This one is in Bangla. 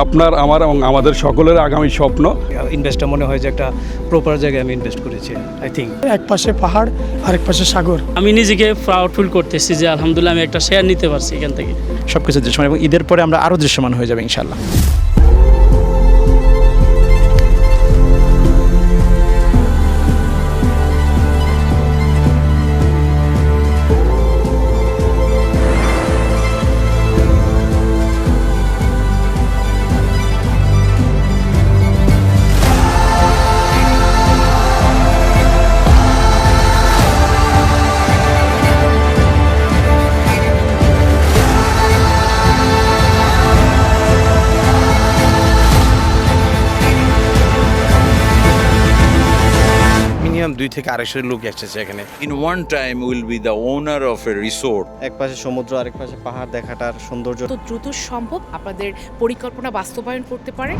আপনার আমার এবং আমাদের সকলের আগামী স্বপ্ন। ইনভেস্টটা মনে হয় যে একটা প্রপার জায়গায় আমি ইনভেস্ট করেছি আই থিঙ্ক। এক পাশে পাহাড় আরেক পাশে সাগর। আমি নিজেকে প্রাউড ফিল করতেছি যে আলহামদুলিল্লাহ আমি একটা শেয়ার নিতে পারছি এখান থেকে। সবকিছু দৃশ্যমান এবং ঈদের পরে আমরা আরও দৃশ্যমান হয়ে যাবে ইনশাল্লাহ। মিনিমাম 2 থেকে 250 লোক এসেছে এখানে। In one time will be the owner of a resort. এক পাশে সমুদ্র আরেক পাশে পাহাড় দেখাটার সৌন্দর্য তো দ্রুত সম্ভব আপনাদের পরিকল্পনা বাস্তবায়ন করতে পারে।